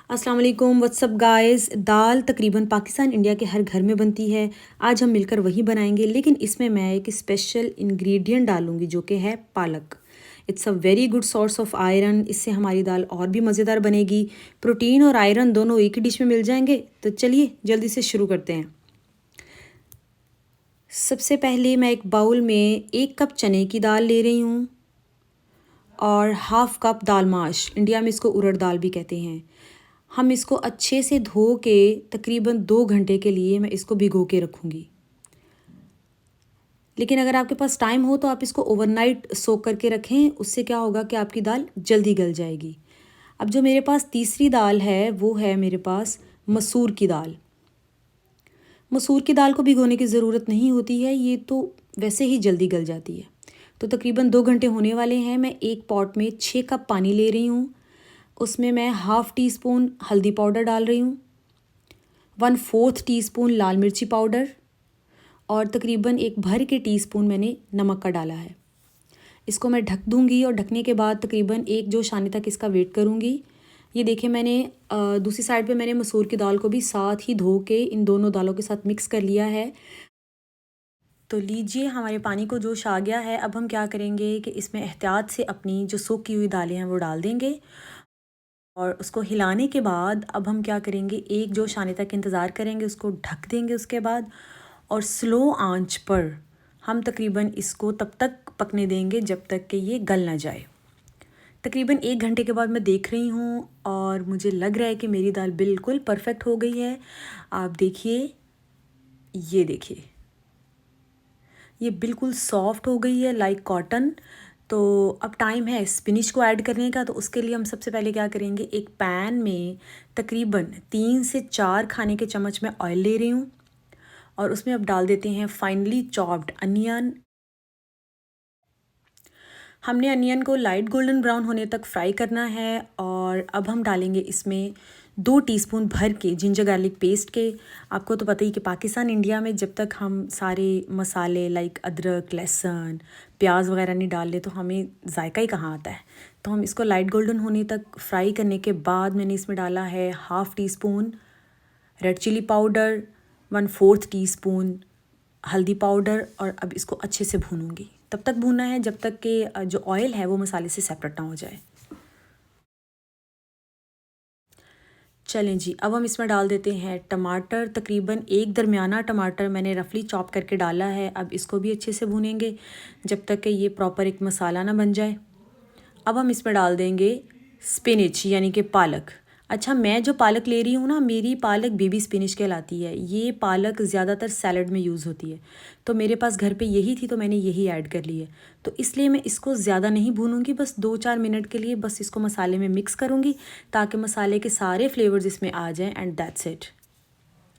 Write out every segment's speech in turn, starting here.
अस्सलाम वालेकुम, WhatsApp guys. दाल तकरीबन पाकिस्तान इंडिया के हर घर में बनती है। आज हम मिलकर वही बनाएंगे, लेकिन इसमें मैं एक स्पेशल इंग्रेडिएंट डालूंगी जो कि है पालक। It's a very good source of iron. इससे हमारी दाल और भी मज़ेदार बनेगी। प्रोटीन और आयरन दोनों एक ही डिश में मिल जाएंगे। तो चलिए जल्दी से शुरू करते हैं। सबसे पहले मैं एक बाउल में 1 कप चने की दाल ले रही हूँ और हाफ कप दाल माश, इंडिया में इसको उड़द दाल भी कहते हैं। हम इसको अच्छे से धो के तकरीबन 2 घंटे के लिए मैं इसको भिगो के रखूँगी। लेकिन अगर आपके पास टाइम हो तो आप इसको ओवरनाइट सोक करके रखें। उससे क्या होगा कि आपकी दाल जल्दी गल जाएगी। अब जो मेरे पास तीसरी दाल है वो है मेरे पास मसूर की दाल। मसूर की दाल को भिगोने की ज़रूरत नहीं होती है, ये तो वैसे ही जल्दी गल जाती है। तो तकरीबन 2 घंटे होने वाले हैं। मैं एक पॉट में 6 कप पानी ले रही हूँ। उसमें मैं हाफ़ टी स्पून हल्दी पाउडर डाल रही हूँ, 1/4 टीस्पून लाल मिर्ची पाउडर और तकरीबन 1 भर के टीस्पून मैंने नमक का डाला है। इसको मैं ढक दूँगी और ढकने के बाद तकरीबन 1 जोश आने तक इसका वेट करूँगी। ये देखिए, मैंने दूसरी साइड पे मैंने मसूर की दाल को भी साथ ही धो के इन दोनों दालों के साथ मिक्स कर लिया है। तो लीजिए, हमारे पानी को जोश आ गया है। अब हम क्या करेंगे कि इसमें एहतियात से अपनी जो सोख की हुई दालें हैं वो डाल देंगे और उसको हिलाने के बाद अब हम क्या करेंगे, 1 जोश आने तक इंतज़ार करेंगे, उसको ढक देंगे उसके बाद और स्लो आंच पर हम तकरीबन इसको तब तक पकने देंगे जब तक कि ये गल ना जाए। तकरीबन 1 घंटे के बाद मैं देख रही हूँ और मुझे लग रहा है कि मेरी दाल बिल्कुल परफेक्ट हो गई है। आप देखिए, ये देखिए, ये बिल्कुल सॉफ्ट हो गई है लाइक कॉटन। तो अब टाइम है स्पिनिच को ऐड करने का। तो उसके लिए हम सबसे पहले क्या करेंगे, एक पैन में तकरीबन 3 से 4 खाने के चम्मच में ऑयल ले रही हूँ और उसमें अब डाल देते हैं फाइनली चॉप्ड अनियन। हमने अनियन को लाइट गोल्डन ब्राउन होने तक फ्राई करना है और अब हम डालेंगे इसमें 2 टीस्पून भर के जिंजर गार्लिक पेस्ट के। आपको तो पता ही कि पाकिस्तान इंडिया में जब तक हम सारे मसाले लाइक अदरक, लहसुन, प्याज वगैरह नहीं डाल ले तो हमें जायका ही कहाँ आता है। तो हम इसको लाइट गोल्डन होने तक फ्राई करने के बाद मैंने इसमें डाला है half teaspoon red chilli powder, 1/4 teaspoon हल्दी पाउडर और अब इसको अच्छे से भूनूंगी। तब तक भूनना है जब तक कि जो ऑयल है वो मसाले से सेपरेट ना हो जाए। चलें जी, अब हम इसमें डाल देते हैं टमाटर। तकरीबन 1 दरमियाना टमाटर मैंने रफली चॉप करके डाला है। अब इसको भी अच्छे से भूनेंगे जब तक कि ये प्रॉपर एक मसाला ना बन जाए। अब हम इसमें डाल देंगे स्पिनिच यानी कि पालक। अच्छा, मैं जो पालक ले रही हूँ ना, मेरी पालक बेबी स्पिनिच कहलाती है। ये पालक ज़्यादातर सैलड में यूज़ होती है। तो मेरे पास घर पे यही थी तो मैंने यही ऐड कर ली है। तो इसलिए मैं इसको ज़्यादा नहीं भूनूंगी, बस 2-4 मिनट के लिए बस इसको मसाले में मिक्स करूँगी ताकि मसाले के सारे फ्लेवर्स इसमें आ जाएँ एंड दैट्स इट।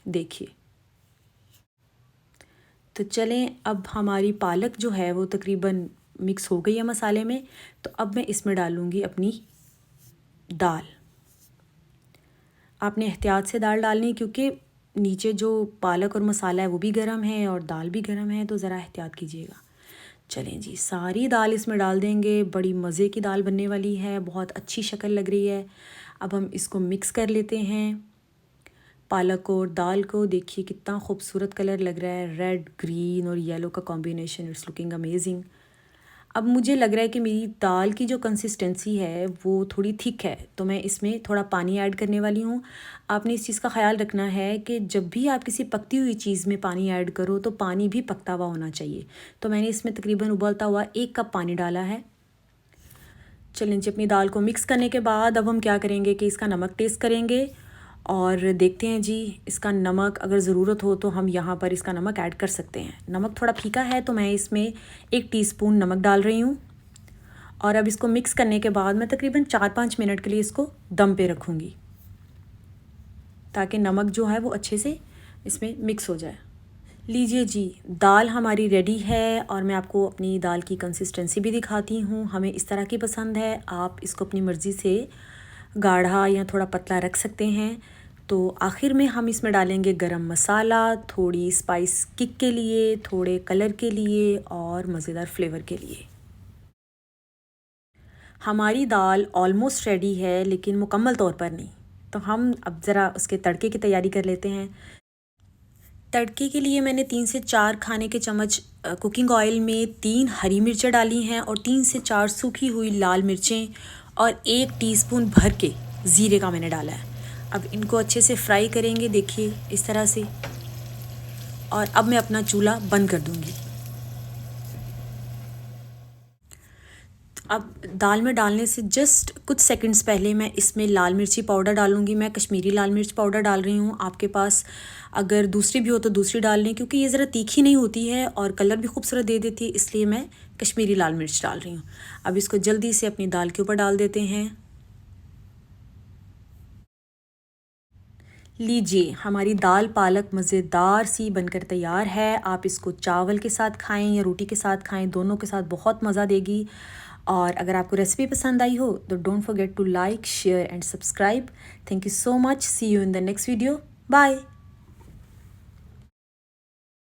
देखिए, तो चलें, अब हमारी पालक जो है वो तकरीबन मिक्स हो गई है मसाले में। तो अब मैं इसमें डालूँगी अपनी दाल। आपने एहतियात से दाल डालनी क्योंकि नीचे जो पालक और मसाला है वो भी गर्म है और दाल भी गर्म है, तो ज़रा एहतियात कीजिएगा। चलें जी, सारी दाल इसमें डाल देंगे। बड़ी मज़े की दाल बनने वाली है, बहुत अच्छी शक्ल लग रही है। अब हम इसको मिक्स कर लेते हैं पालक और दाल को। देखिए कितना खूबसूरत कलर लग रहा है, रेड, ग्रीन और येलो का कॉम्बिनेशन। It's looking amazing. अब मुझे लग रहा है कि मेरी दाल की जो कंसिस्टेंसी है वो थोड़ी थिक है, तो मैं इसमें थोड़ा पानी ऐड करने वाली हूँ। आपने इस चीज़ का ख़याल रखना है कि जब भी आप किसी पकती हुई चीज़ में पानी ऐड करो तो पानी भी पकता हुआ होना चाहिए। तो मैंने इसमें तकरीबन उबलता हुआ 1 कप पानी डाला है। चलें जी, अपनी दाल को मिक्स करने के बाद अब हम क्या करेंगे कि इसका नमक टेस्ट करेंगे और देखते हैं जी। इसका नमक अगर ज़रूरत हो तो हम यहाँ पर इसका नमक ऐड कर सकते हैं। नमक थोड़ा फीका है तो मैं इसमें 1 टीस्पून नमक डाल रही हूँ और अब इसको मिक्स करने के बाद मैं तकरीबन 4-5 मिनट के लिए इसको दम पे रखूँगी ताकि नमक जो है वो अच्छे से इसमें मिक्स हो जाए। लीजिए जी, दाल हमारी रेडी है और मैं आपको अपनी दाल की कंसिस्टेंसी भी दिखाती हूँ। हमें इस तरह की पसंद है, आप इसको अपनी मर्ज़ी से गाढ़ा या थोड़ा पतला रख सकते हैं। तो आखिर में हम इसमें डालेंगे गरम मसाला, थोड़ी स्पाइस किक के लिए, थोड़े कलर के लिए और मज़ेदार फ्लेवर के लिए। हमारी दाल ऑलमोस्ट रेडी है लेकिन मुकम्मल तौर पर नहीं। तो हम अब ज़रा उसके तड़के की तैयारी कर लेते हैं। तड़के के लिए मैंने 3 से 4 खाने के चम्मच कुकिंग ऑयल में 3 हरी मिर्चें डाली हैं और 3 से 4 सूखी हुई लाल मिर्चें और 1 टीस्पून भर के ज़ीरे का मैंने डाला है। अब इनको अच्छे से फ्राई करेंगे, देखिए इस तरह से। और अब मैं अपना चूल्हा बंद कर दूंगी। अब दाल में डालने से जस्ट कुछ सेकंड्स पहले मैं इसमें लाल मिर्ची पाउडर डालूंगी। मैं कश्मीरी लाल मिर्च पाउडर डाल रही हूँ। आपके पास अगर दूसरी भी हो तो दूसरी डाल लें, क्योंकि ये ज़रा तीखी नहीं होती है और कलर भी खूबसूरत दे देती है, इसलिए मैं कश्मीरी लाल मिर्च डाल रही हूँ। अब इसको जल्दी से अपनी दाल के ऊपर डाल देते हैं। लीजिए, हमारी दाल पालक मज़ेदार सी बनकर तैयार है। आप इसको चावल के साथ खाएं या रोटी के साथ खाएं, दोनों के साथ बहुत मज़ा देगी। और अगर आपको रेसिपी पसंद आई हो तो don't forget to like, share and subscribe. Thank you so much. See you in the next video. Bye.